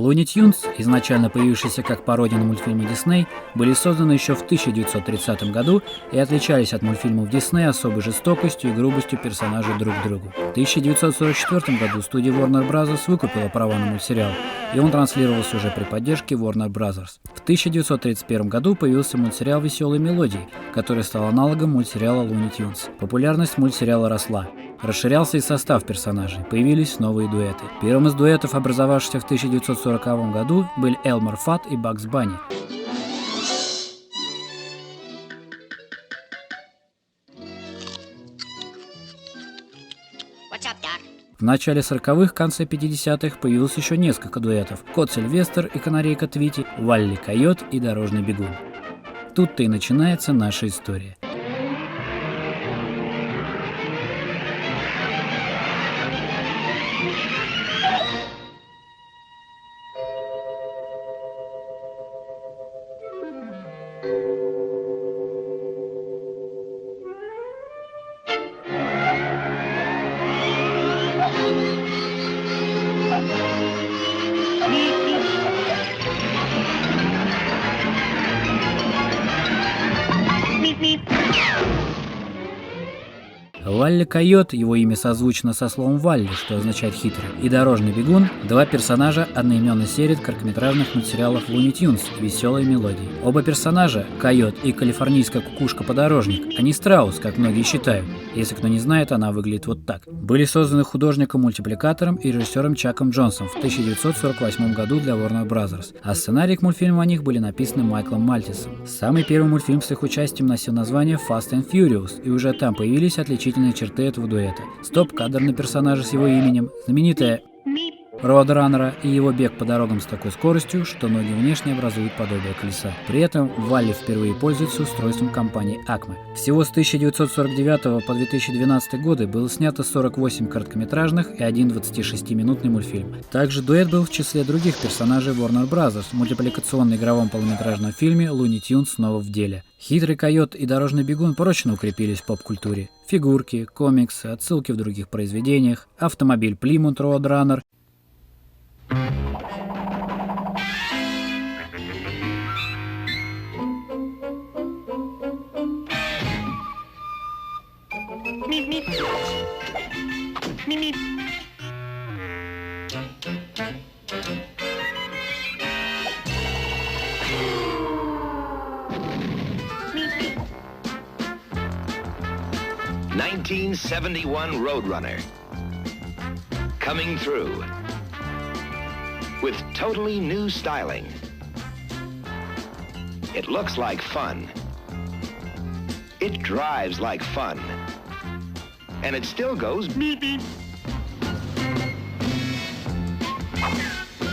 Луни Тюнс, изначально появившиеся как пародия на мультфильмы Дисней, были созданы еще в 1930 году и отличались от мультфильмов Дисней особой жестокостью и грубостью персонажей друг к другу. В 1944 году студия Warner Bros. Выкупила права на мультсериал, и он транслировался уже при поддержке Warner Bros. В 1931 году появился мультсериал «Веселые мелодии», который стал аналогом мультсериала Луни Тюнс. Популярность мультсериала росла. Расширялся и состав персонажей, появились новые дуэты. Первым из дуэтов, образовавшихся в 1940 году, были Элмер Фат и Бакс Банни. В начале 40-х, конце 50-х появилось еще несколько дуэтов: Кот Сильвестр и канарейка Твити, Валли Койот и Дорожный бегун. Тут-то и начинается наша история. Валли Койот, его имя созвучно со словом «Валли», что означает «хитрый», и Дорожный бегун – два персонажа одноименной серии короткометражных мультсериалов Луни Тюнс «Веселые мелодии». Оба персонажа – Койот и калифорнийская кукушка-подорожник, а не страус, как многие считают. Если кто не знает, она выглядит вот так. Были созданы художником-мультипликатором и режиссером Чаком Джонсом в 1948 году для Warner Bros., а сценарии к мультфильму о них были написаны Майклом Мальтисом. Самый первый мультфильм с их участием носил название Fast and Furious, и уже там появились отличительные черты этого дуэта. Стоп-кадр на персонажа с его именем, знаменитая Роадраннера и его бег по дорогам с такой скоростью, что ноги внешне образуют подобие колеса. При этом Валли впервые пользуется устройством компании Acme. Всего с 1949 по 2012 годы было снято 48 короткометражных и один 26-минутный мультфильм. Также дуэт был в числе других персонажей Warner Bros. В мультипликационно-игровом полнометражном фильме «Луни Тюнс снова в деле». Хитрый койот и Дорожный бегун прочно укрепились в поп-культуре. Фигурки, комиксы, отсылки в других произведениях, автомобиль Plymouth Roadrunner. ...1971 Roadrunner. Coming through. With totally new styling. It looks like fun. It drives like fun. And it still goes beep beep.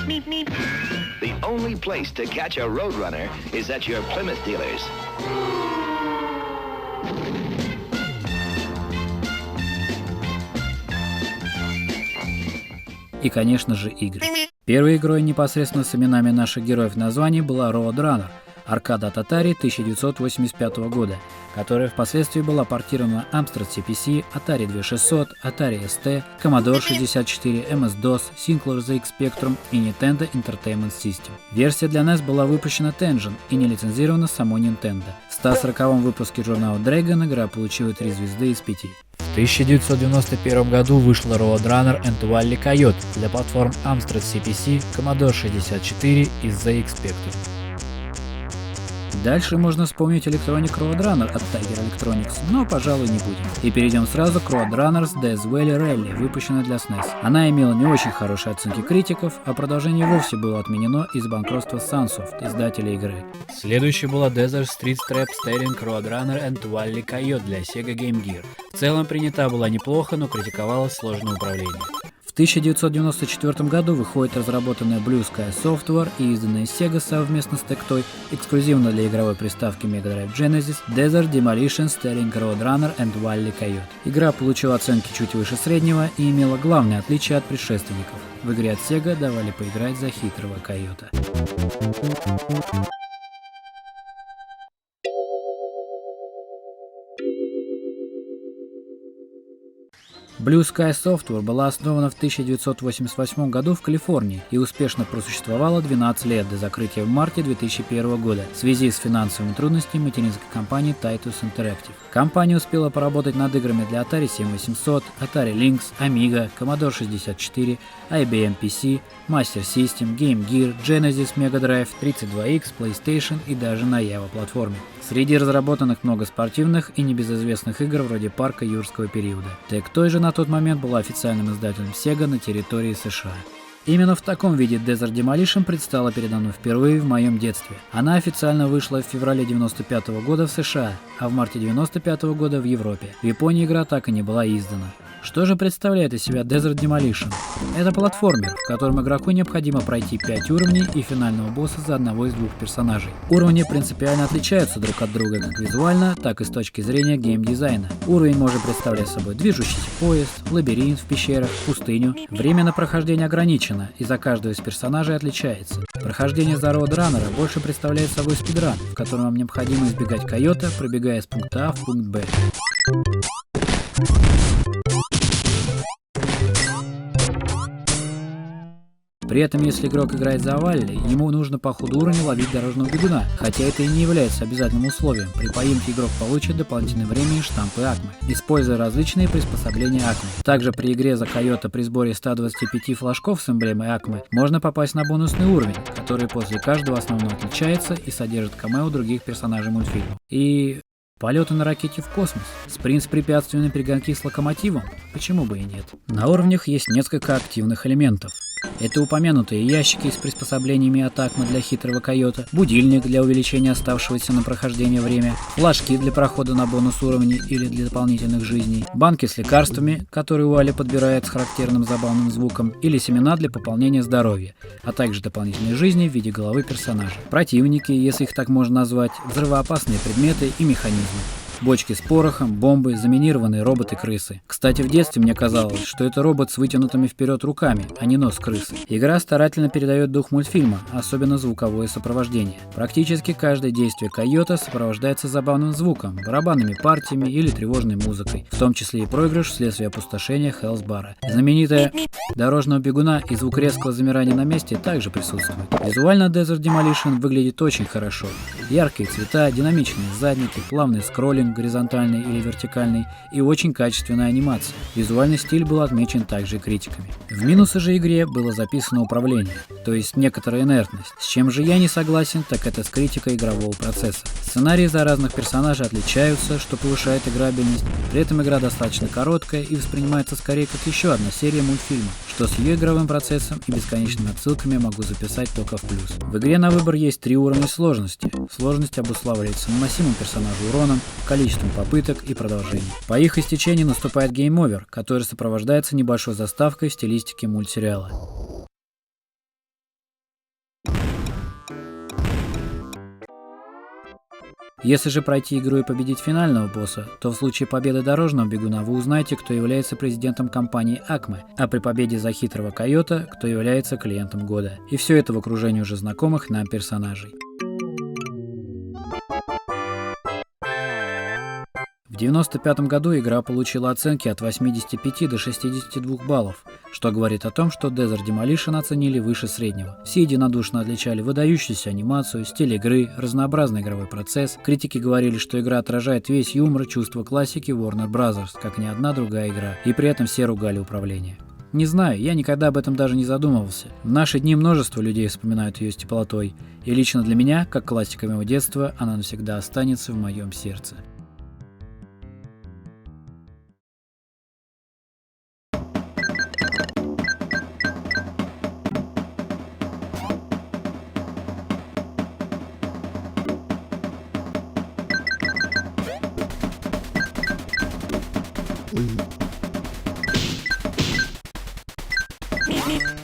Beep beep. The only place to catch a Roadrunner is at your Plymouth dealers. И, конечно же, игры. Первой игрой непосредственно с именами наших героев в названии была Roadrunner, аркада от Atari 1985 года, которая впоследствии была портирована на Amstrad CPC, Atari 2600, Atari ST, Commodore 64, MS-DOS, Sinclair ZX Spectrum и Nintendo Entertainment System. Версия для NES была выпущена Tengen и не лицензирована самой Nintendo. В 140-м выпуске журнала Dragon игра получила 3 звезды из 5. В 1991 году вышла Roadrunner and Wally Coyote для платформ Amstrad CPC, Commodore 64 и ZX Spectrum. Дальше можно вспомнить Electronic Roadrunner от Tiger Electronics, но, пожалуй, не будем. И перейдем сразу к Roadrunners Death Valley Rally, выпущенной для SNES. Она имела не очень хорошие оценки критиков, а продолжение вовсе было отменено из-за банкротства Sunsoft, издателя игры. Следующей была Desert Street Strap Steering Roadrunner and Wally Coyote для Sega Game Gear. В целом принята была неплохо, но критиковалось сложное управление. В В 1994 году выходит разработанная Blue Sky Software и изданная Sega совместно с Tectoy эксклюзивно для игровой приставки Mega Drive Genesis Desert Demolition Starring Roadrunner and Wile E. Coyote. Игра получила оценки чуть выше среднего и имела главное отличие от предшественников. В игре от Sega давали поиграть за хитрого койота. Blue Sky Software была основана в 1988 году в Калифорнии и успешно просуществовала 12 лет до закрытия в марте 2001 года в связи с финансовыми трудностями материнской компании Titus Interactive. Компания успела поработать над играми для Atari 7800, Atari Lynx, Amiga, Commodore 64, IBM PC, Master System, Game Gear, Genesis, Mega Drive, 32X, PlayStation и даже на Java платформе. Среди разработанных много спортивных и небезызвестных игр вроде парка юрского периода. Tectoy же на тот момент была официальным издателем Sega на территории США. Именно в таком виде Desert Demolition предстала передо мной впервые в моем детстве. Она официально вышла в феврале 1995 года в США, а в марте 1995 года в Европе. В Японии игра так и не была издана. Что же представляет из себя Desert Demolition? Это платформер, в котором игроку необходимо пройти 5 уровней и финального босса за одного из двух персонажей. Уровни принципиально отличаются друг от друга как визуально, так и с точки зрения геймдизайна. Уровень может представлять собой движущийся поезд, лабиринт в пещерах, пустыню. Время на прохождение ограничено, и за каждого из персонажей отличается. Прохождение за Roadrunner больше представляет собой спидран, в котором вам необходимо избегать койота, пробегая с пункта А в пункт Б. При этом, если игрок играет за Валли, ему нужно по ходу уровня ловить дорожного бегуна, хотя это и не является обязательным условием. При поимке игрок получит дополнительное время и штампы Акмы, используя различные приспособления Акмы. Также при игре за койота при сборе 125 флажков с эмблемой Акмы можно попасть на бонусный уровень, который после каждого основного отличается и содержит камео других персонажей мультфильма. И полеты на ракете в космос, спринт с препятствиями на перегонки с локомотивом, почему бы и нет. На уровнях есть несколько активных элементов. Это упомянутые ящики с приспособлениями от Акмы для хитрого койота, будильник для увеличения оставшегося на прохождение время, флажки для прохода на бонус уровней или для дополнительных жизней, банки с лекарствами, которые Уалли подбирает с характерным забавным звуком, или семена для пополнения здоровья, а также дополнительные жизни в виде головы персонажа. Противники, если их так можно назвать, взрывоопасные предметы и механизмы. Бочки с порохом, бомбы, заминированные роботы-крысы. Кстати, в детстве мне казалось, что это робот с вытянутыми вперед руками, а не нос крысы. Игра старательно передает дух мультфильма, особенно звуковое сопровождение. Практически каждое действие койота сопровождается забавным звуком, барабанными партиями или тревожной музыкой, в том числе и проигрыш вследствие опустошения Хелсбара. Знаменитая дорожного бегуна и звук резкого замирания на месте также присутствует. Визуально Desert Demolition выглядит очень хорошо. Яркие цвета, динамичные задники, плавный скроллинг, горизонтальный или вертикальный, и очень качественная анимация. Визуальный стиль был отмечен также критиками. В минусы же игре было записано управление, то есть некоторая инертность. С чем же я не согласен, так это с критикой игрового процесса. Сценарии за разных персонажей отличаются, что повышает играбельность, при этом игра достаточно короткая и воспринимается скорее как еще одна серия мультфильма, что с ее игровым процессом и бесконечными отсылками могу записать только в плюс. В игре на выбор есть 3 уровня сложности. Сложность обуславливается наносимым персонажу уроном, количеством попыток и продолжений. По их истечении наступает гейм-овер, который сопровождается небольшой заставкой в стилистике мультсериала. Если же пройти игру и победить финального босса, то в случае победы дорожного бегуна вы узнаете, кто является президентом компании Acme, а при победе за хитрого койота, кто является клиентом года. И все это в окружении уже знакомых нам персонажей. В 1995 году игра получила оценки от 85 до 62 баллов, что говорит о том, что Desert Demolition оценили выше среднего. Все единодушно отличали выдающуюся анимацию, стиль игры, разнообразный игровой процесс. Критики говорили, что игра отражает весь юмор, чувство классики Warner Bros., как ни одна другая игра, и при этом все ругали управление. Не знаю, я никогда об этом даже не задумывался. В наши дни множество людей вспоминают ее с теплотой, и лично для меня, как классика моего детства, она навсегда останется в моем сердце. meep.